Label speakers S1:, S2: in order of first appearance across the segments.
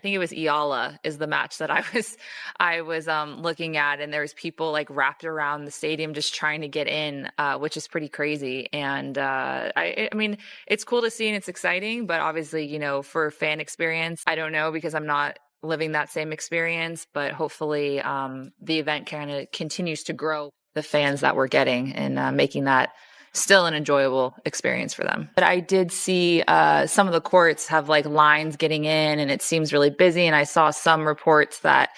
S1: think it was Eala is the match that I was looking at, and there's people like wrapped around the stadium just trying to get in, which is pretty crazy. And I mean, it's cool to see and it's exciting, but obviously, for fan experience, I don't know because I'm not living that same experience, but hopefully the event kind of continues to grow the fans that we're getting and making that still an enjoyable experience for them. But I did see some of the courts have like lines getting in and it seems really busy. And I saw some reports that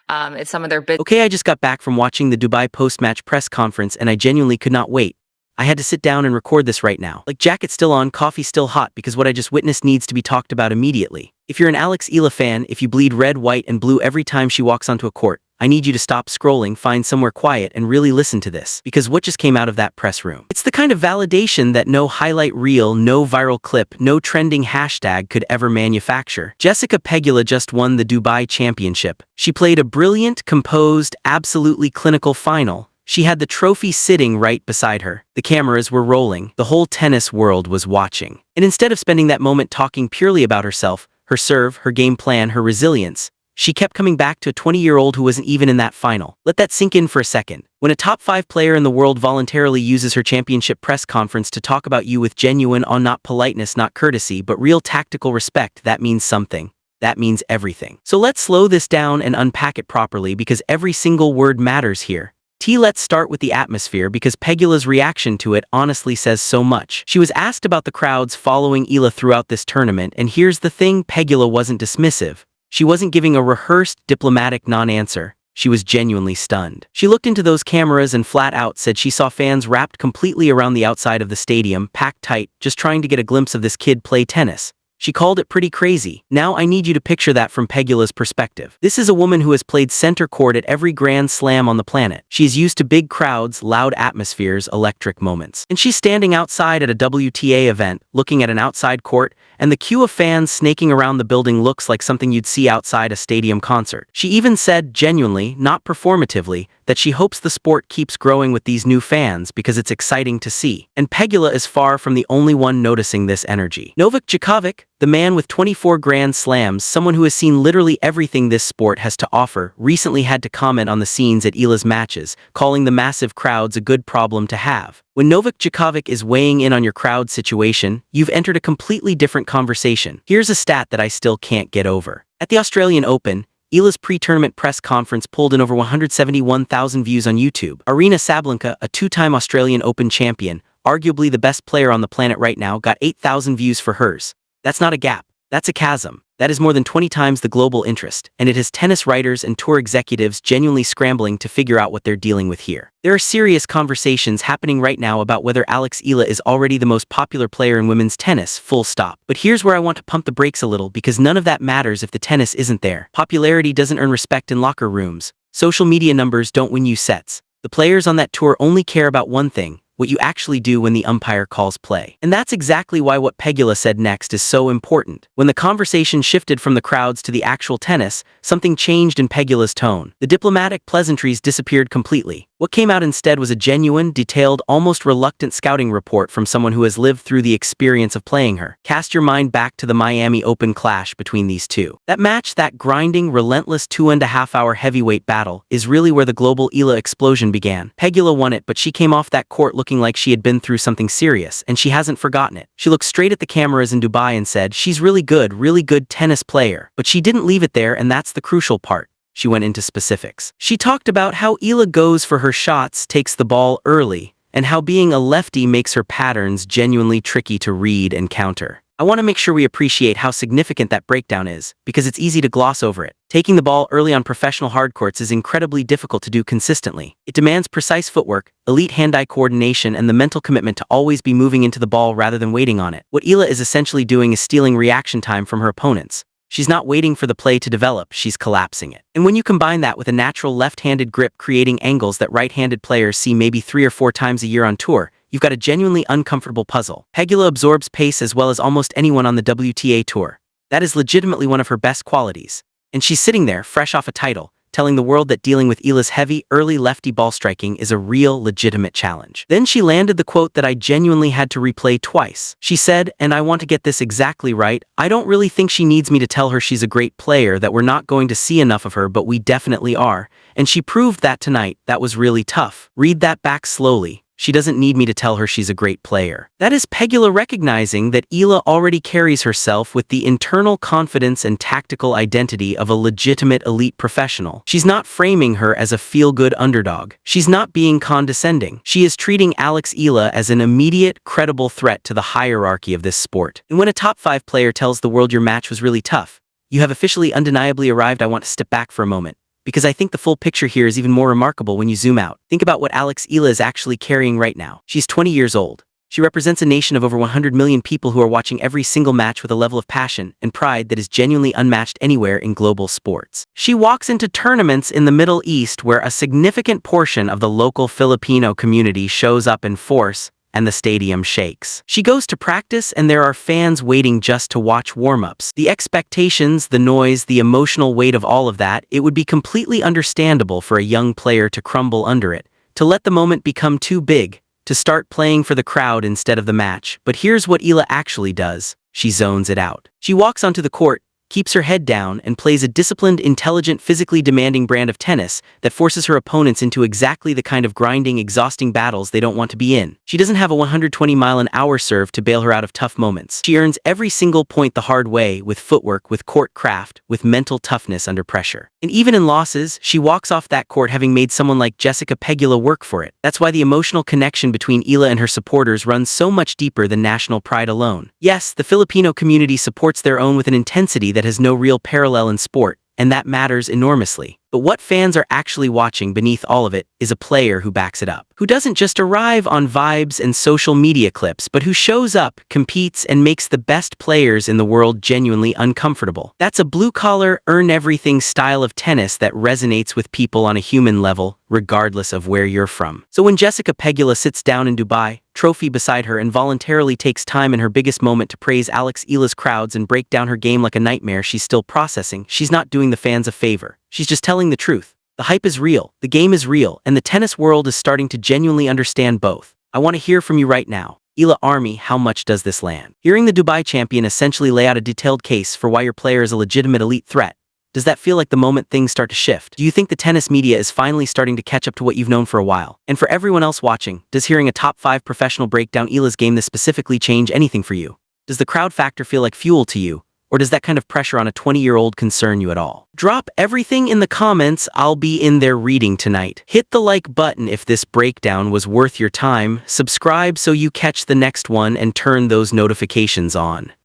S1: it's some of their business.
S2: Okay, I just got back from watching the Dubai post-match press conference and I genuinely could not wait. I had to sit down and record this right now. Like, jacket still on, coffee still hot, because what I just witnessed needs to be talked about immediately. If you're an Alex Eala fan, if you bleed red, white, and blue every time she walks onto a court, I need you to stop scrolling, find somewhere quiet, and really listen to this, because what just came out of that press room? It's the kind of validation that no highlight reel, no viral clip, no trending hashtag could ever manufacture. Jessica Pegula just won the Dubai championship. She played a brilliant, composed, absolutely clinical final. She had the trophy sitting right beside her. The cameras were rolling. The whole tennis world was watching. And instead of spending that moment talking purely about herself, her serve, her game plan, her resilience, she kept coming back to a 20-year-old who wasn't even in that final. Let that sink in for a second. When a top 5 player in the world voluntarily uses her championship press conference to talk about you with genuine, not politeness, not courtesy, but real tactical respect, that means something. That means everything. So let's slow this down and unpack it properly because every single word matters here. Let's start with the atmosphere because Pegula's reaction to it honestly says so much. She was asked about the crowds following Eala throughout this tournament, and here's the thing, Pegula wasn't dismissive. She wasn't giving a rehearsed, diplomatic non-answer. She was genuinely stunned. She looked into those cameras and flat out said she saw fans wrapped completely around the outside of the stadium, packed tight, just trying to get a glimpse of this kid play tennis. She called it pretty crazy. Now I need you to picture that from Pegula's perspective. This is a woman who has played center court at every Grand Slam on the planet. She's used to big crowds, loud atmospheres, electric moments. And she's standing outside at a WTA event, looking at an outside court, and the queue of fans snaking around the building looks like something you'd see outside a stadium concert. She even said, genuinely, not performatively, that she hopes the sport keeps growing with these new fans because it's exciting to see. And Pegula is far from the only one noticing this energy. Novak Djokovic, the man with 24 Grand Slams, someone who has seen literally everything this sport has to offer, recently had to comment on the scenes at Eala's matches, calling the massive crowds a good problem to have. When Novak Djokovic is weighing in on your crowd situation, you've entered a completely different conversation. Here's a stat that I still can't get over. At the Australian Open, Eala's pre-tournament press conference pulled in over 171,000 views on YouTube. Aryna Sabalenka, a 2-time Australian Open champion, arguably the best player on the planet right now, got 8,000 views for hers. That's not a gap. That's a chasm. That is more than 20 times the global interest, and it has tennis writers and tour executives genuinely scrambling to figure out what they're dealing with here. There are serious conversations happening right now about whether Alex Eala is already the most popular player in women's tennis, full stop. But here's where I want to pump the brakes a little because none of that matters if the tennis isn't there. Popularity doesn't earn respect in locker rooms. Social media numbers don't win you sets. The players on that tour only care about one thing: what you actually do when the umpire calls play. And that's exactly why what Pegula said next is so important. When the conversation shifted from the crowds to the actual tennis, something changed in Pegula's tone. The diplomatic pleasantries disappeared completely. What came out instead was a genuine, detailed, almost reluctant scouting report from someone who has lived through the experience of playing her. Cast your mind back to the Miami Open clash between these two. That match, that grinding, relentless 2.5-hour heavyweight battle, is really where the global Eala explosion began. Pegula won it, but she came off that court looking like she had been through something serious, and she hasn't forgotten it. She looked straight at the cameras in Dubai and said, "She's really good tennis player." But she didn't leave it there, and that's the crucial part. She went into specifics. She talked about how Eala goes for her shots, takes the ball early, and how being a lefty makes her patterns genuinely tricky to read and counter. I want to make sure we appreciate how significant that breakdown is, because it's easy to gloss over it. Taking the ball early on professional hardcourts is incredibly difficult to do consistently. It demands precise footwork, elite hand-eye coordination, and the mental commitment to always be moving into the ball rather than waiting on it. What Eala is essentially doing is stealing reaction time from her opponents. She's not waiting for the play to develop, she's collapsing it. And when you combine that with a natural left-handed grip creating angles that right-handed players see maybe 3 or 4 times a year on tour, you've got a genuinely uncomfortable puzzle. Pegula absorbs pace as well as almost anyone on the WTA tour. That is legitimately one of her best qualities. And she's sitting there, fresh off a title, telling the world that dealing with Eala's heavy, early lefty ball striking is a real, legitimate challenge. Then she landed the quote that I genuinely had to replay twice. She said, and I want to get this exactly right, I don't really think she needs me to tell her she's a great player, that we're not going to see enough of her, but we definitely are. And she proved that tonight. That was really tough. Read that back slowly. She doesn't need me to tell her she's a great player. That is Pegula recognizing that Eala already carries herself with the internal confidence and tactical identity of a legitimate elite professional. She's not framing her as a feel-good underdog. She's not being condescending. She is treating Alex Eala as an immediate, credible threat to the hierarchy of this sport. And when a top 5 player tells the world your match was really tough, you have officially undeniably arrived, I want to step back for a moment, because I think the full picture here is even more remarkable when you zoom out. Think about what Alex Eala is actually carrying right now. She's 20 years old. She represents a nation of over 100 million people who are watching every single match with a level of passion and pride that is genuinely unmatched anywhere in global sports. She walks into tournaments in the Middle East where a significant portion of the local Filipino community shows up in force, and the stadium shakes. She goes to practice and there are fans waiting just to watch warm-ups. The expectations, the noise, the emotional weight of all of that, it would be completely understandable for a young player to crumble under it, to let the moment become too big, to start playing for the crowd instead of the match. But here's what Eala actually does. She zones it out. She walks onto the court, keeps her head down, and plays a disciplined, intelligent, physically demanding brand of tennis that forces her opponents into exactly the kind of grinding, exhausting battles they don't want to be in. She doesn't have a 120-mile-an-hour serve to bail her out of tough moments. She earns every single point the hard way, with footwork, with court craft, with mental toughness under pressure. And even in losses, she walks off that court having made someone like Jessica Pegula work for it. That's why the emotional connection between Eala and her supporters runs so much deeper than national pride alone. Yes, the Filipino community supports their own with an intensity that has no real parallel in sport, and that matters enormously. But what fans are actually watching beneath all of it is a player who backs it up, who doesn't just arrive on vibes and social media clips, but who shows up, competes, and makes the best players in the world genuinely uncomfortable. That's a blue-collar, earn-everything style of tennis that resonates with people on a human level, regardless of where you're from. So when Jessica Pegula sits down in Dubai, trophy beside her, and voluntarily takes time in her biggest moment to praise Alex Eala's crowds and break down her game like a nightmare she's still processing, she's not doing the fans a favor. She's just telling the truth. The hype is real, the game is real, and the tennis world is starting to genuinely understand both. I want to hear from you right now. Eala Army, how much does this land? Hearing the Dubai champion essentially lay out a detailed case for why your player is a legitimate elite threat, does that feel like the moment things start to shift? Do you think the tennis media is finally starting to catch up to what you've known for a while? And for everyone else watching, does hearing a top 5 professional break down Eala's game this specifically change anything for you? Does the crowd factor feel like fuel to you? Or does that kind of pressure on a 20-year-old concern you at all? Drop everything in the comments. I'll be in there reading tonight. Hit the like button if this breakdown was worth your time. Subscribe so you catch the next one and turn those notifications on.